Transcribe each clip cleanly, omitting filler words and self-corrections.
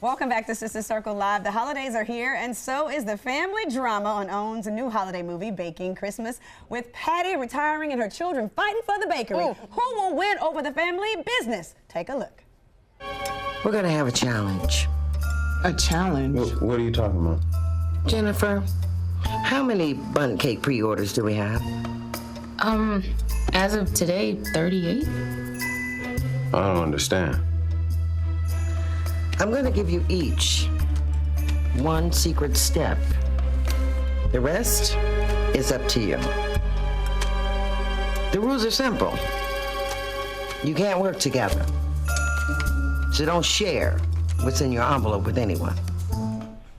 Welcome back to Sister Circle Live. The holidays are here, and so is the family drama on OWN's new holiday movie, Baking Christmas, with Patty retiring and her children fighting for the bakery. Who will win over the family business? Take a look. We're gonna have a challenge. A challenge? What are you talking about? Jennifer, how many bun cake pre-orders do we have? As of today, 38. I don't understand. I'm gonna give you each one secret step. The rest is up to you. The rules are simple. You can't work together. So don't share what's in your envelope with anyone.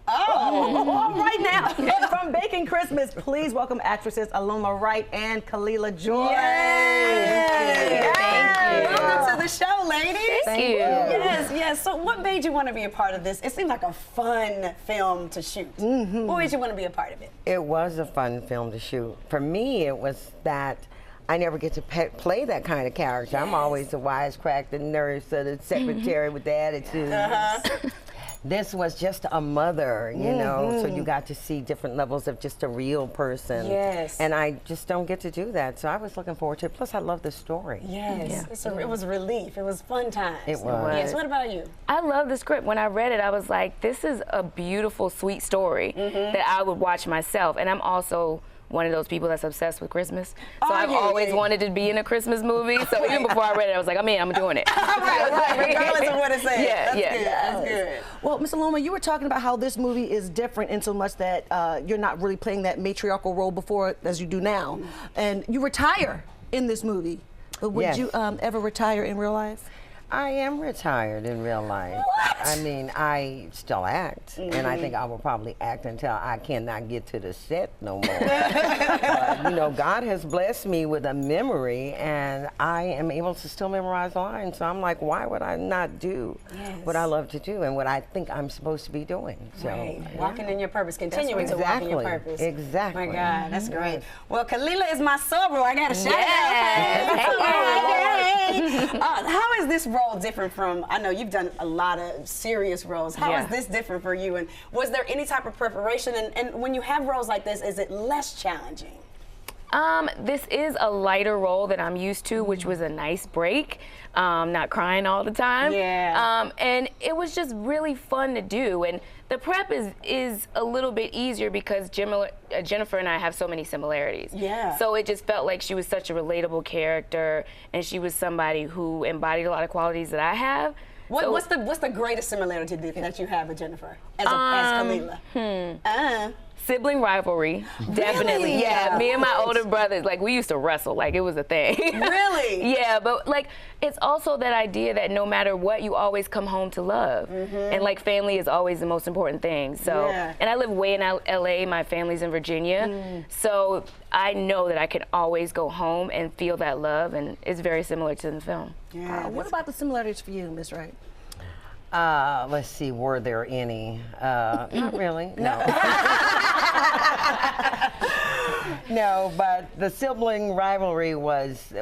All right now, from Baking Christmas, please welcome actresses Aloma Wright and Khalilah Joi. Yay! Thank you. Welcome to the show, ladies. Thank you. Yes, yes. So what made you want to be a part of this? It seemed like a fun film to shoot. What made you want to be a part of it? It was a fun film to shoot. For me, it was that I never get to play that kind of character. I'm always the wisecracked, the nurse, or the secretary with the attitude. This was just a mother, you know, so you got to see different levels of just a real person. Yes. And I just don't get to do that, so I was looking forward to it. Plus, I love the story. Yes. It was a relief. It was fun times. It was. Yes. What about you? I love the script. When I read it, I was like, this is a beautiful, sweet story that I would watch myself. And I'm also one of those people that's obsessed with Christmas. So I've always wanted to be in a Christmas movie. So even before I read it, I was like, I'm doing it. right. Regardless of what it says. Yeah, That's good. Well, Ms. Aloma, you were talking about how this movie is different in so much that you're not really playing that matriarchal role before as you do now. And you retire in this movie. But would you ever retire in real life? I am retired in real life. What? I mean, I still act, and I think I will probably act until I cannot get to the set no more. But, you know, God has blessed me with a memory, and I am able to still memorize lines. So I'm like, why would I not do what I love to do and what I think I'm supposed to be doing? So, Walking in your purpose, continuing to walk in your purpose. Exactly. My God, that's great. Well, Khalilah is my soror. I got to shout out. How is this role different from, I know you've done a lot of serious roles. How is this different for you? And was there any type of preparation? And when you have roles like this, is it less challenging? This is a lighter role that I'm used to, which was a nice break. Not crying all the time. And it was just really fun to do. And the prep is a little bit easier because Jennifer and I have so many similarities. So it just felt like she was such a relatable character, and she was somebody who embodied a lot of qualities that I have. What's the greatest similarity that you have with Jennifer as Khalilah? Sibling rivalry, definitely. Really? Yeah, me and my older brothers, like, we used to wrestle, like it was a thing. Really? Yeah, but like, it's also that idea that no matter what, you always come home to love. And like, family is always the most important thing. So, and I live way in LA, my family's in Virginia. So I know that I can always go home and feel that love, and it's very similar to the film. What about the similarities for you, Ms. Wright? Let's see, were there any? Not really, no. No, but the sibling rivalry was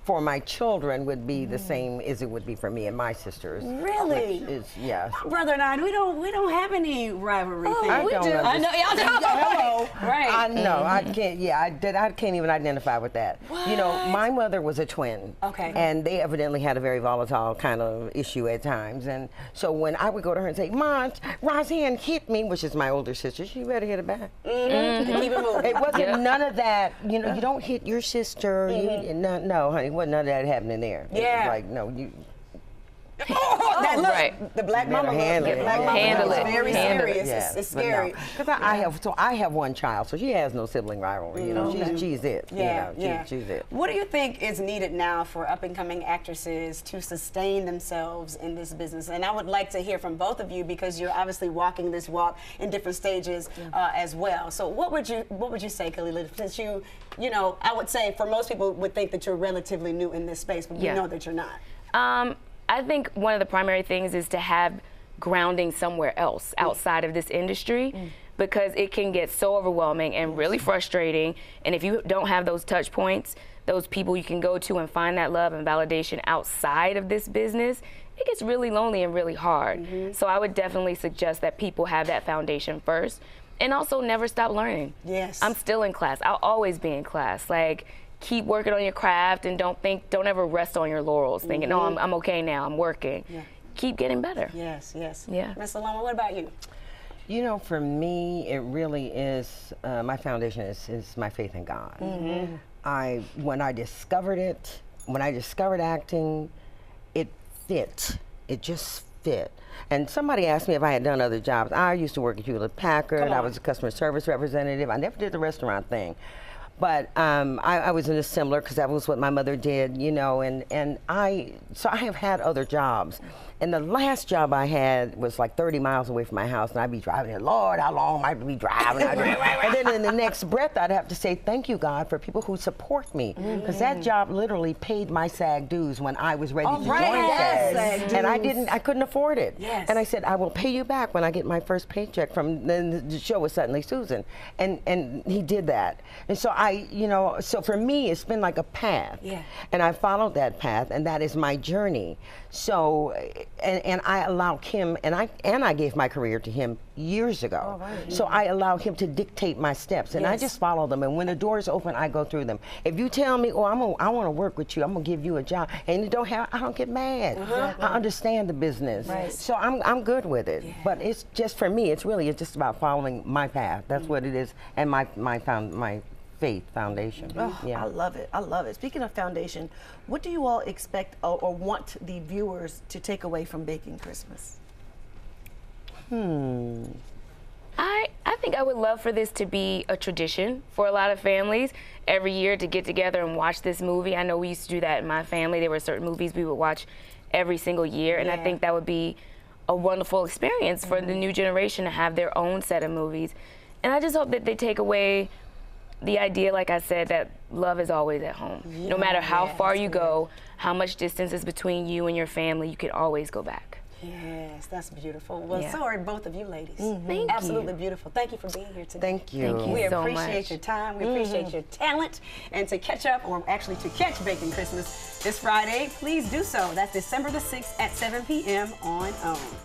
for my children would be the same as it would be for me and my sisters. Really? Yeah. My brother and I, we don't have any rivalry things. I don't understand. I know, y'all do. Hello. Right. I know, I can't, I can't even identify with that. What? You know, my mother was a twin. Okay. And they evidently had a very volatile kind of issue at times. And so when I would go to her and say, Mom, Roseanne hit me, which is my older sister, she better hit her back. Keep it moving. It wasn't none of that, you know, you don't hit your sister, no, honey, wasn't none of that happening there. It was like, no, you. The black mama handle it. Handle it. It's very serious. It's scary. Because I have one child, so she has no sibling rivalry. You know, she's it. She's it. What do you think is needed now for up-and-coming actresses to sustain themselves in this business? And I would like to hear from both of you because you're obviously walking this walk in different stages as well. So what would you say, Khalilah? Since you know, I would say for most people would think that you're relatively new in this space, but we know that you're not. I think one of the primary things is to have grounding somewhere else outside of this industry, because it can get so overwhelming and really frustrating. And if you don't have those touch points, those people you can go to and find that love and validation outside of this business, it gets really lonely and really hard. So I would definitely suggest that people have that foundation first, and also never stop learning. Yes. I'm still in class. I'll always be in class. Like, keep working on your craft, and don't ever rest on your laurels, thinking, no, I'm okay now, I'm working. Yeah. Keep getting better. Yes, yes. Yeah. Ms. Aloma, what about you? You know, for me, it really is, my foundation is my faith in God. When I discovered it, when I discovered acting, it fit. It just fit. And somebody asked me if I had done other jobs. I used to work at Hewlett Packard. I was a customer service representative. I never did the restaurant thing. But I was an assembler because that was what my mother did, you know, so I have had other jobs. And the last job I had was like 30 miles away from my house, and I'd be driving there, Lord, how long am I to be driving? And then in the next breath, I'd have to say, thank you, God, for people who support me. Because that job literally paid my SAG dues when I was ready to join SAG. And I couldn't afford it. Yes. And I said, I will pay you back when I get my first paycheck from the show with Suddenly Susan. And he did that. And so so for me, it's been like a path. Yeah. And I followed that path, and that is my journey. So, and I allowed him, and I gave my career to him years ago. So I allowed him to dictate my steps, and I just follow them. And when the doors open, I go through them. If you tell me, I want to work with you, I'm gonna give you a job, and I don't get mad. I understand the business. So I'm good with it. But it's just, for me, it's just about following my path. That's what it is, and my faith foundation. I love it. I love it. Speaking of foundation, what do you all expect or want the viewers to take away from Baking Christmas? I think I would love for this to be a tradition for a lot of families every year to get together and watch this movie. I know we used to do that in my family. There were certain movies we would watch every single year, and I think that would be a wonderful experience for the new generation to have their own set of movies. And I just hope that they take away the idea, like I said, that love is always at home. No matter how far you go, how much distance is between you and your family, you can always go back. Yes, that's beautiful. Well, so are both of you ladies. Thank Absolutely you. beautiful. Thank you for being here today. Thank you. Thank you We so appreciate much. your time. We appreciate your talent. And to catch up, or actually to catch Baking Christmas this Friday, please do so. That's December the 6th at 7 p.m. on OWN.